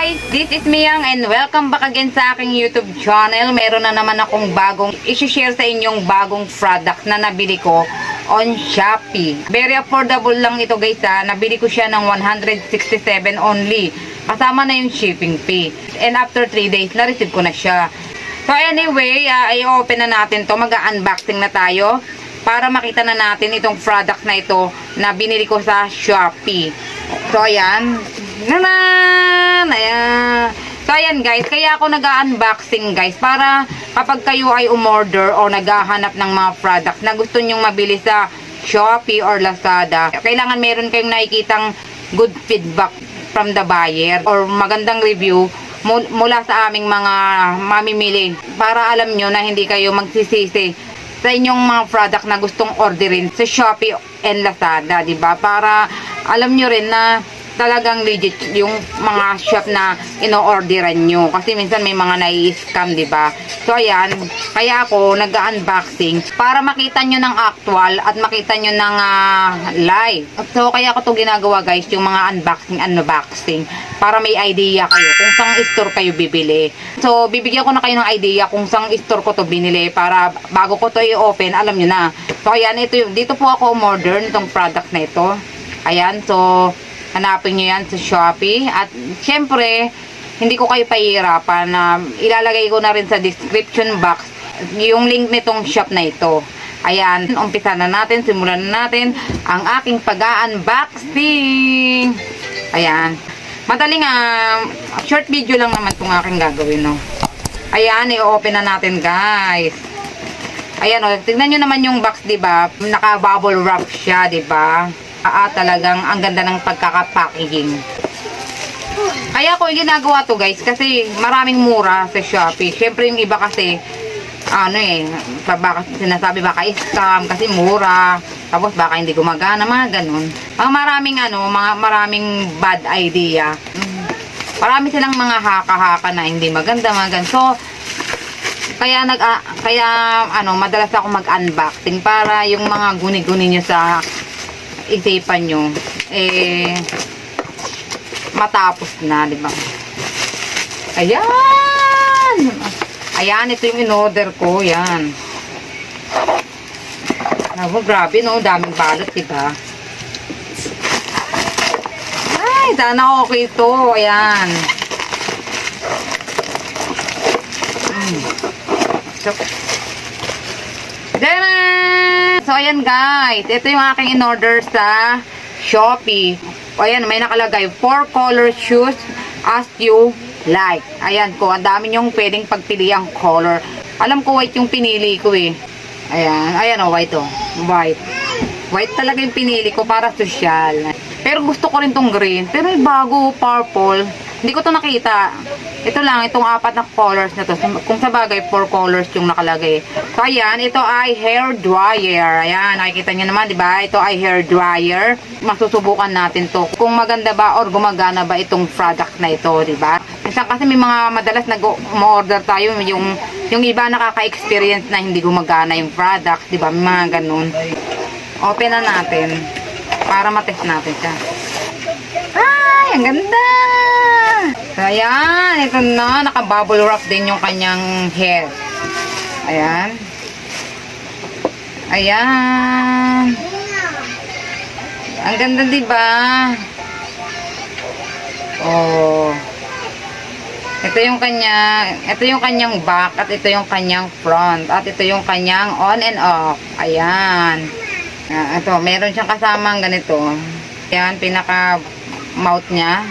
guys! This is Miyang and welcome back again sa aking YouTube channel. Meron na naman akong bagong isi-share sa inyong bagong product na nabili ko on Shopee. Very affordable lang ito guys ha. Nabili ko siya ng 167 only. Kasama na yung shipping fee. And after 3 days, na-receive ko na siya. So anyway, i-open na natin to. Mag-unboxing na tayo para makita na natin itong product na ito na binili ko sa Shopee. So ayan. Ayan. So ayan guys, kaya ako nag-unboxing guys para kapag kayo ay umorder o naghahanap ng mga product na gusto nyong mabili sa Shopee or Lazada, kailangan meron kayong nakikitang good feedback from the buyer or magandang review mula sa aming mga mamimili para alam nyo na hindi kayo magsisisi sa inyong mga product na gustong orderin sa Shopee and Lazada, diba? Para alam nyo rin na talagang legit yung mga shop na ino-orderan nyo. Kasi minsan may mga nai-scam, diba? So, ayan. Kaya ako nag-unboxing para makita nyo ng actual at makita nyo ng live. So, kaya ako to ginagawa guys, yung mga unboxing para may idea kayo kung saan store kayo bibili. So, bibigyan ko na kayo ng idea kung saan store ko to binili para bago ko to i-open, alam nyo na. So, ayan. Dito po ako umorder nitong product na ito. Ayan. So, hanapin nyo yan sa Shopee. At syempre, hindi ko kayo pahihirapan na ilalagay ko na rin sa description box yung link nitong shop na ito. Ayan, umpisa na natin, simulan na natin ang aking pag-unboxing. Ayan. Madaling short video lang naman itong aking gagawin, no. Ayan, i-open na natin, guys. Ayan, tignan nyo naman yung box, diba? Naka-bubble wrap siya, diba? Talagang ang ganda ng pagkaka-packaging. Kaya ko ginagawa to guys kasi maraming mura sa Shopee. Syempre yung iba kasi baka sinasabi baka scam kasi mura. Tapos baka hindi gumagana, mga ganun. Maraming bad idea. Marami silang mga haka-haka na hindi maganda, mga ganun. So kaya madalas ako mag-unboxing para yung mga guni-guni nyo sa isipan nyo matapos na, di ba? Ayan, ito yung in-order ko, yan. Grabe, no, daming balot, di ba? Ay, sana okay ito, ayan. So, ayan guys. Ito yung aking in-order sa Shopee. Ayan, may nakalagay 4 color shoes as you like. Ayan ko, ang dami nyong pwedeng pagpiliang color. Alam ko white yung pinili ko eh. Ayan o, white o. White. White talaga yung pinili ko para social. Pero gusto ko rin tong green. Pero may bago, purple. Hindi ko to nakita. Ito lang, itong 4 na colors na to. Kung sa bagay, 4 colors yung nakalagay. So, ayan, ito ay hair dryer. Ayan, nakikita nyo naman, di ba? Ito ay hair dryer. Masusubukan natin to. Kung maganda ba or gumagana ba itong product na ito, di ba? Kasi may mga madalas nag-order tayo, yung iba nakaka-experience na hindi gumagana yung product, di ba? May mga ganun. Open na natin para matest natin siya. Ay, ang ganda! So, ayan. Ito na. Naka-bubble wrap din yung kanyang hair. Ayan. Ayan. Ang ganda, diba? Oh. Ito yung kanyang back at ito yung kanyang front at ito yung kanyang on and off. Ayan. Ito, meron siyang kasamang ganito. Ayan, pinaka mouth niya.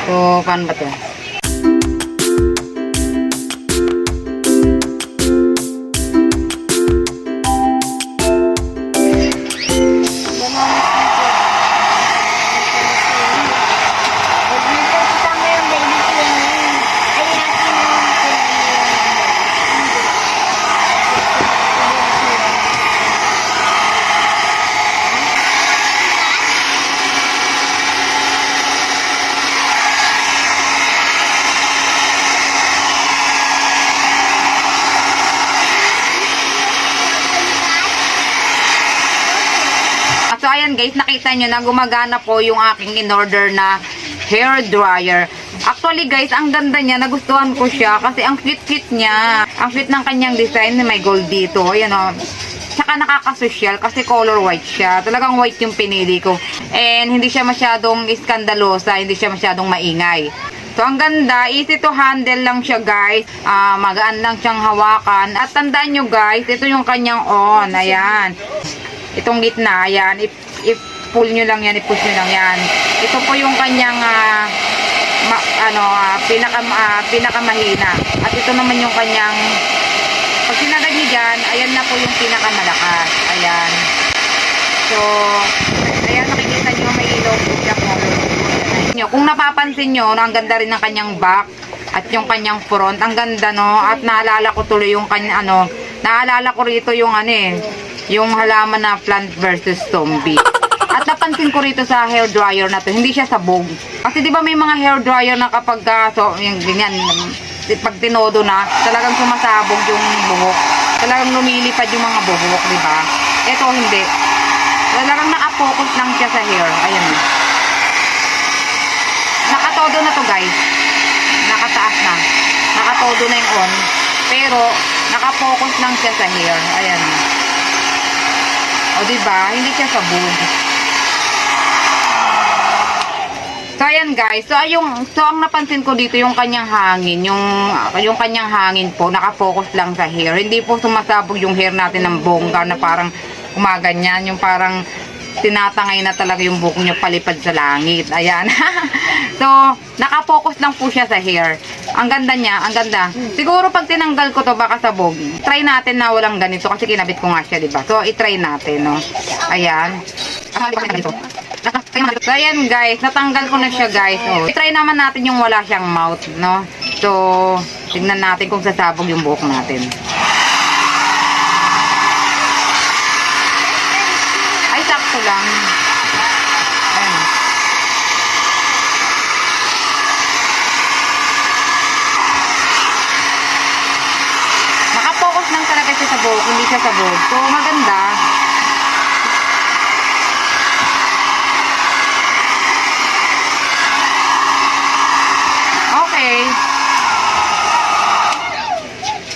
So, paano ba ito? So, ayan guys, nakita nyo na gumagana po yung aking in-order na hair dryer. Actually guys, ang ganda niya, nagustuhan ko siya kasi ang cute-cute niya. Ang cute ng kanyang design, may gold dito. Ayan o. Tsaka nakakasosyal kasi color white siya. Talagang white yung pinili ko. And hindi siya masyadong iskandalosa, hindi siya masyadong maingay. So, ang ganda, easy to handle lang siya guys. Magaan lang siyang hawakan. At tandaan nyo guys, ito yung kanyang on. Ayan. Itong gitna, ayan. I-pull nyo lang yan, i-push nyo lang yan. Ito po yung kanyang pinakamahina. At ito naman yung kanyang, pag sinagad nyo dyan, ayan na po yung pinakamalakas. Ayan. So, ayan, nakikita nyo, may ilaw po siya. Kung napapansin nyo, ang ganda rin ng kanyang back at yung kanyang front. Ang ganda, no? At naalala ko tuloy yung kanya, naalala ko rito yung yung halaman na Plant versus Zombie. At napansin ko rito sa hair dryer na to, hindi siya sabog. Kasi di ba may mga hair dryer na kapag yung ganyan, pag tinodo na, talagang sumasabog yung buhok. Talagang lumilipad yung mga buhok, di ba? Ito hindi. Talagang nakapokus lang siya sa hair. Ayan. Nakatodo na to guys. Nakataas na. Nakatodo na yung on. Pero, nakapokus lang siya sa hair. Ayan. O diba? Hindi siya sabog. So, ayan guys. So, ang napansin ko dito, yung kanyang hangin. Yung kanyang hangin po, nakapokus lang sa hair. Hindi po sumasabog yung hair natin ng bongga na parang umaganyan. Yung parang tinatangay na talaga yung buhok nyo palipad sa langit. Ayan. So, nakapokus lang po siya sa hair. Ang ganda niya, ang ganda. Siguro pag tinanggal ko to baka sabog. Try natin na walang ganito kasi kinabit ko nga siya, diba? So, i-try natin, no? Ayan. So, ayan guys, natanggal ko na siya guys. So, i-try naman natin yung wala siyang mouth, no? So, tignan natin kung sasabog yung buhok natin. Ay, sakto lang. Ayan. Nakapokus lang talaga siya sa buhok, hindi siya sabog. So, maganda.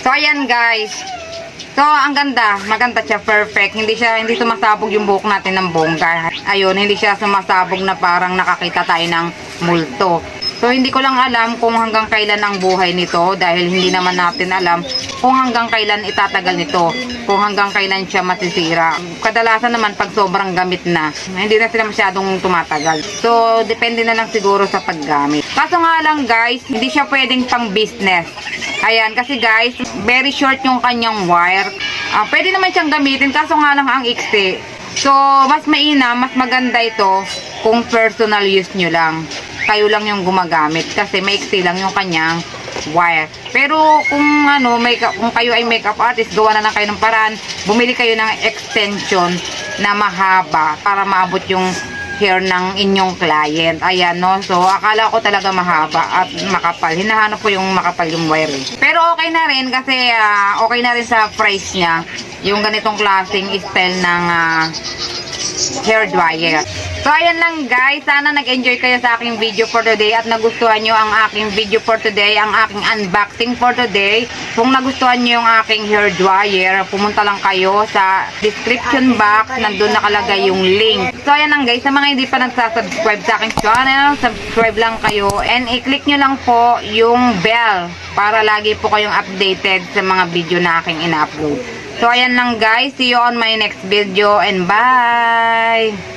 So, ayan guys. So, ang ganda. Maganda siya. Perfect. Hindi sumasabog yung buhok natin ng bongga. Ayun, hindi siya sumasabog na parang nakakita tayo ng multo. So, hindi ko lang alam kung hanggang kailan ang buhay nito dahil hindi naman natin alam kung hanggang kailan itatagal nito. Kung hanggang kailan siya masisira. Kadalasan naman pag sobrang gamit na, hindi na sila masyadong tumatagal. So, depende na lang siguro sa paggamit. Kaso nga lang guys, hindi siya pwedeng pang business. Ayan, kasi guys, very short yung kanyang wire. Pwede naman siyang gamitin, kaso nga lang ang iksi. So, mas mainam, mas maganda ito kung personal use nyo lang. Kayo lang yung gumagamit kasi maiksi lang yung kanyang wire. Pero kung kung kayo ay makeup artist, gawa na lang kayo ng paraan, bumili kayo ng extension na mahaba para maabot yung hair ng inyong client. Ayan, no? So, akala ko talaga mahaba at makapal. Hinahanap ko yung makapal yung wire. Pero okay na rin kasi okay na rin sa price niya yung ganitong klaseng style ng hair dryer. So, ayan lang guys. Sana nag-enjoy kayo sa aking video for today at nagustuhan nyo ang aking video for today, ang aking unboxing for today. Kung nagustuhan nyo yung aking hair dryer, pumunta lang kayo sa description box. Nandun nakalagay yung link. So, ayan lang guys. Sa mga hindi pa nagsasubscribe sa aking channel, subscribe lang kayo and i-click nyo lang po yung bell para lagi po kayong updated sa mga video na aking ina-upload. So, ayan lang guys. See you on my next video and bye!